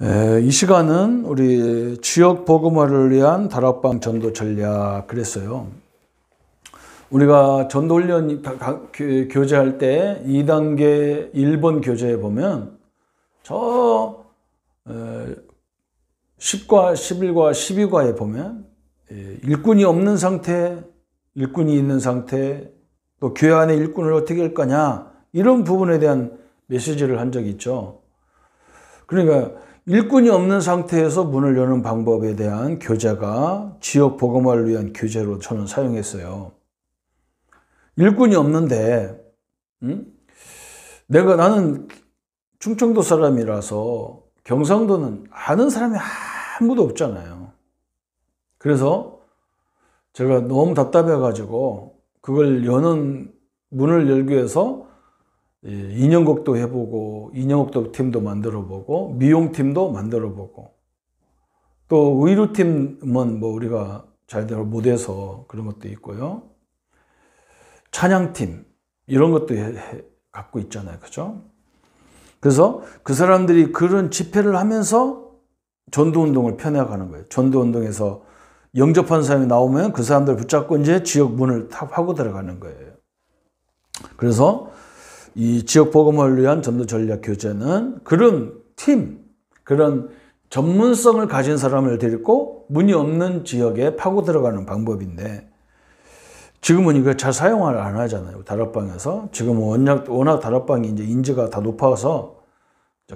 이 시간은 우리 지역 복음화를 위한 다락방 전도 전략 그랬어요. 우리가 전도 훈련 교제할 때 2단계 1번 교재에 보면 저 10과 11과 12과에 보면 일꾼이 없는 상태, 일꾼이 있는 상태, 또 교회 안에 일꾼을 어떻게 할 거냐, 이런 부분에 대한 메시지를 한 적이 있죠. 그러니까 일꾼이 없는 상태에서 문을 여는 방법에 대한 교재가 지역 복음화를 위한 교재로 저는 사용했어요. 일꾼이 없는데, 나는 충청도 사람이라서 경상도는 아는 사람이 아무도 없잖아요. 그래서 제가 너무 답답해가지고 그걸 문을 열기 위해서 인형곡도 해보고, 인형곡도 팀도 만들어보고, 미용팀도 만들어보고, 또 의류팀은 우리가 잘대로 못해서 그런 것도 있고요. 찬양팀, 이런 것도 갖고 있잖아요. 그죠? 그래서 그 사람들이 그런 집회를 하면서 전도운동을 펴나가는 거예요. 전도운동에서 영접한 사람이 나오면 그 사람들 붙잡고 이제 지역 문을 탁 하고 들어가는 거예요. 그래서 이 지역 복음화를 위한 전도 전략 교재는 그런 팀, 그런 전문성을 가진 사람을 데리고 문이 없는 지역에 파고 들어가는 방법인데, 지금은 이거 잘 사용을 안 하잖아요. 다락방에서. 지금은 워낙 다락방이 이제 인지가 다 높아서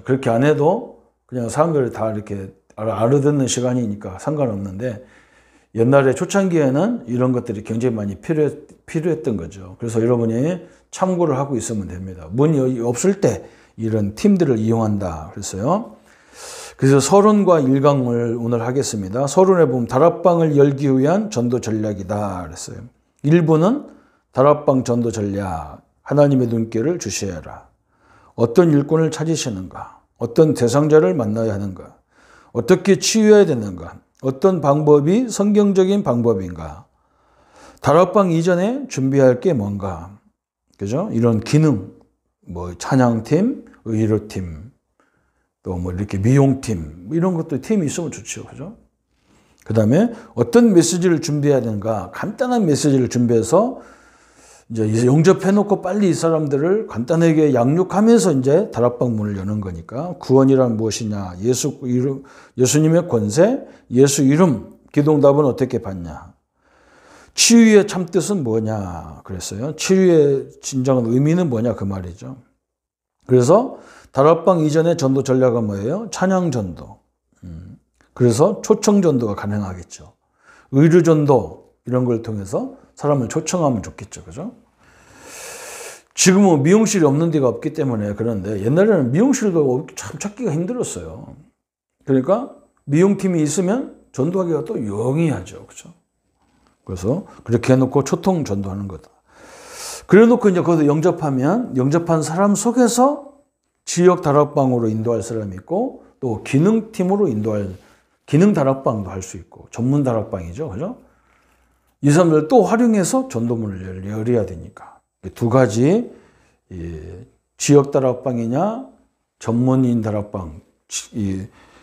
그렇게 안 해도 그냥 사람들이 다 이렇게 알아듣는 시간이니까 상관없는데, 옛날에 초창기에는 이런 것들이 굉장히 많이 필요했던 거죠. 그래서 여러분이 참고를 하고 있으면 됩니다. 문이 없을 때 이런 팀들을 이용한다 그랬어요. 그래서 서론과 일강을 오늘 하겠습니다. 서론에 보면 다락방을 열기 위한 전도 전략이다 그랬어요. 1부는 다락방 전도 전략, 하나님의 눈길을 주셔야 하라. 어떤 일꾼을 찾으시는가? 어떤 대상자를 만나야 하는가? 어떻게 치유해야 되는가? 어떤 방법이 성경적인 방법인가? 다락방 이전에 준비할 게 뭔가? 그죠? 이런 기능, 찬양팀, 의료팀, 또 이렇게 미용팀, 이런 것도 팀이 있으면 좋죠. 그죠? 그 다음에 어떤 메시지를 준비해야 되는가? 간단한 메시지를 준비해서 이제 영접해놓고 빨리 이 사람들을 간단하게 양육하면서 이제 다락방 문을 여는 거니까, 구원이란 무엇이냐? 예수님의 권세, 예수 이름, 기도응답은 어떻게 받냐? 치유의 참뜻은 뭐냐? 그랬어요. 치유의 진정한 의미는 뭐냐? 그 말이죠. 그래서 다락방 이전의 전도 전략은 뭐예요? 찬양 전도. 그래서 초청 전도가 가능하겠죠. 의료 전도, 이런 걸 통해서 사람을 초청하면 좋겠죠. 그죠? 지금은 미용실이 없는 데가 없기 때문에 그런데, 옛날에는 미용실도 참 찾기가 힘들었어요. 그러니까 미용팀이 있으면 전도하기가 또 용이하죠. 그죠? 그래서 그렇게 해놓고 초청 전도하는 거다. 그래 놓고 이제 거기서 영접한 사람 속에서 지역 다락방으로 인도할 사람이 있고, 또 기능팀으로 기능 다락방도 할 수 있고, 전문 다락방이죠. 그죠? 이 사람들 또 활용해서 전도문을 열어야 되니까. 두 가지, 지역 다락방이냐, 전문인 다락방,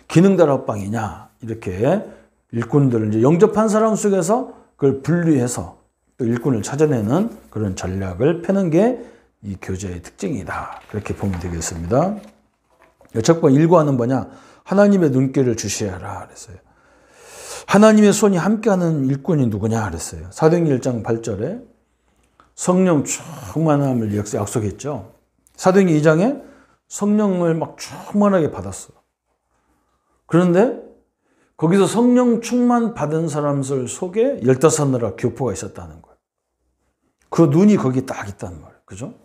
기능 다락방이냐, 이렇게 일꾼들을 이제 영접한 사람 속에서 그걸 분리해서 또 일꾼을 찾아내는 그런 전략을 펴는 게 이 교재의 특징이다. 그렇게 보면 되겠습니다. 첫 번째 1과는 뭐냐? 하나님의 눈길을 주셔야 하라 그랬어요. 하나님의 손이 함께하는 일꾼이 누구냐 그랬어요. 사도행전 1장 8절에 성령 충만함을 약속했죠. 사도행전 2장에 성령을 막 충만하게 받았어. 그런데 거기서 성령 충만 받은 사람들 속에 15나라 교포가 있었다는 거예요. 그 눈이 거기 딱 있다는 말이에요. 그죠?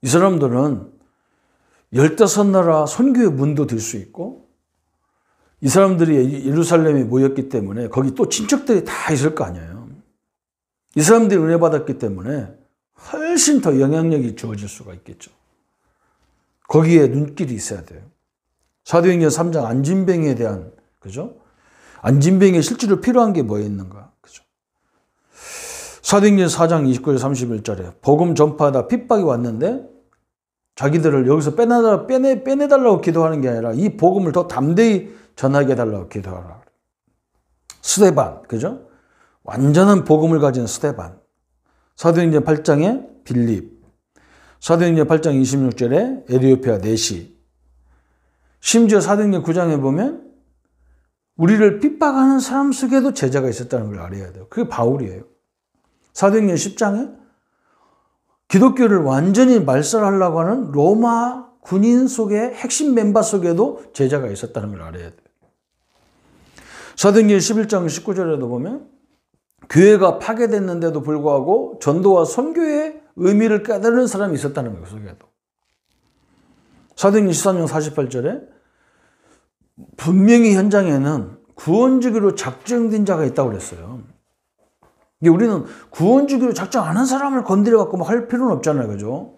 이 사람들은 15나라 선교의 문도 들 수 있고, 이 사람들이 예루살렘에 모였기 때문에 거기 또 친척들이 다 있을 거 아니에요. 이 사람들이 은혜 받았기 때문에 훨씬 더 영향력이 주어질 수가 있겠죠. 거기에 눈길이 있어야 돼요. 사도행전 3장 안진뱅이에 대한, 그죠? 안진뱅이에 실제로 필요한 게 뭐 있는가? 그죠? 사도행전 4장 29절 31절에 복음 전파하다 핍박이 왔는데 자기들을 여기서 빼내달라고 기도하는 게 아니라 이 복음을 더 담대히 전하게 해달라고 기도하라. 스데반, 그죠? 완전한 복음을 가진 스데반. 사도행전 8장에 빌립, 사도행전 8장 26절에 에디오피아 네시, 심지어 사도행전 9장에 보면 우리를 핍박하는 사람 속에도 제자가 있었다는 걸 알아야 돼요. 그게 바울이에요. 사도행전 10장에 기독교를 완전히 말살하려고 하는 로마 군인 속의 핵심 멤버 속에도 제자가 있었다는 걸 알아야 돼요. 사도행전 11장 19절에도 보면 교회가 파괴됐는데도 불구하고 전도와 선교의 의미를 깨달은 사람이 있었다는 거예요. 그 속에도. 사도행전 13장 48절에 분명히 현장에는 구원주기로 작정된 자가 있다고 그랬어요. 우리는 구원주기로 작정 안 한 사람을 건드려갖고 막 할 필요는 없잖아요. 그죠?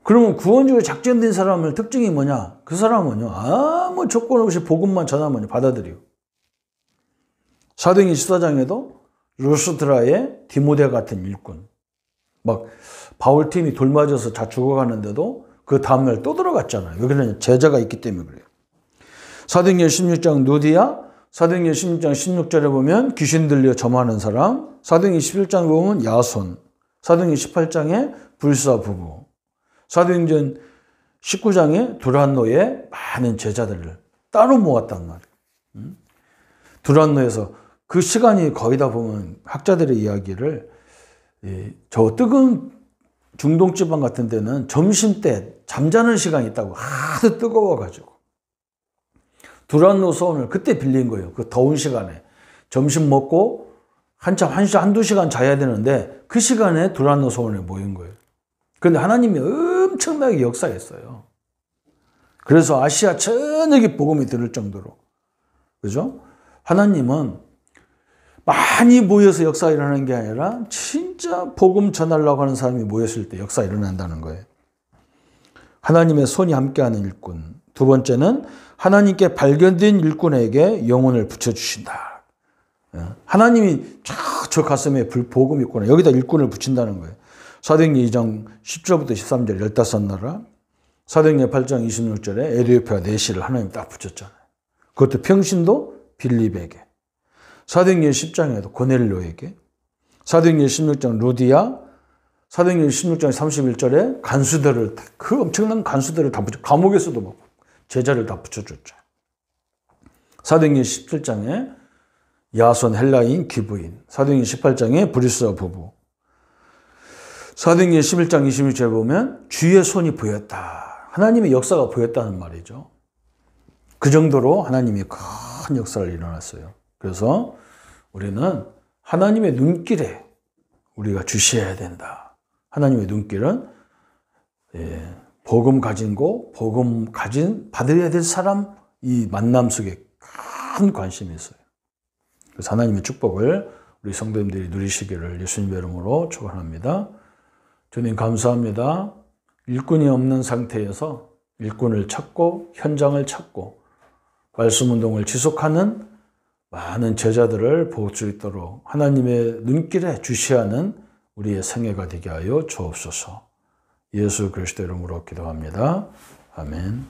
그러면 구원주기로 작정된 사람의 특징이 뭐냐? 그 사람은요, 아무 조건 없이 복음만 전하면 받아들여요. 사도행전 14장에도 루스드라의 디모데 같은 일꾼. 막 바울 팀이 돌 맞아서 다 죽어가는데도 그 다음날 또 들어갔잖아요. 여기는 제자가 있기 때문에 그래요. 사도행전 16장 누디아, 사도행전 16장 16절에 보면 귀신 들려 점하는 사람, 사도행전 11장에 보면 야손, 사도행전 18장에 불사 부부, 사도행전 19장에 두란노의 많은 제자들을 따로 모았단 말이에요. 두란노에서 그 시간이 거의 다 보면 학자들의 이야기를 저 뜨거운 중동 지방 같은 데는 점심때 잠자는 시간이 있다고 하도 뜨거워가지고 두란노 소원을 그때 빌린 거예요. 그 더운 시간에 점심 먹고 한참 한두 시간 자야 되는데 그 시간에 두란노 소원에 모인 거예요. 그런데 하나님이 엄청나게 역사했어요. 그래서 아시아 전역에 복음이 들을 정도로, 그죠? 하나님은 많이 모여서 역사 일어나는 게 아니라 진짜 복음 전하려고 하는 사람이 모였을 때 역사 일어난다는 거예요. 하나님의 손이 함께하는 일꾼. 두 번째는 하나님께 발견된 일꾼에게 영혼을 붙여주신다. 하나님이 저 가슴에 복음이 있구나. 여기다 일꾼을 붙인다는 거예요. 사도행전 2장 10절부터 13절 15나라, 사도행전 8장 26절에 에디오피아 네시를 하나님 딱 붙였잖아요. 그것도 평신도 빌립에게, 사도행전 10장에도 고넬료에게, 사도행전 16장 루디아, 사도행전 16장 31절에 간수들을, 그 엄청난 간수들을 다 붙여, 감옥에서도 막 제자를 다 붙여줬죠. 사도행전 17장에 야손 헬라인 기부인, 사도행전 18장에 브리스와 부부, 사도행전 11장 26절에 보면 주의 손이 보였다. 하나님의 역사가 보였다는 말이죠. 그 정도로 하나님이 큰 역사를 일어났어요. 그래서 우리는 하나님의 눈길에 우리가 주시해야 된다. 하나님의 눈길은 복음 가진 복음 받아야 될 사람, 이 만남 속에 큰 관심이 있어요. 그래서 하나님의 축복을 우리 성도님들이 누리시기를 예수님의 이름으로 축원합니다. 주님 감사합니다. 일꾼이 없는 상태에서 일꾼을 찾고 현장을 찾고 말씀 운동을 지속하는 많은 제자들을 볼 수 있도록 하나님의 눈길에 주시하는 우리의 생애가 되게 하여 주옵소서. 예수 그리스도 이름으로 기도합니다. 아멘.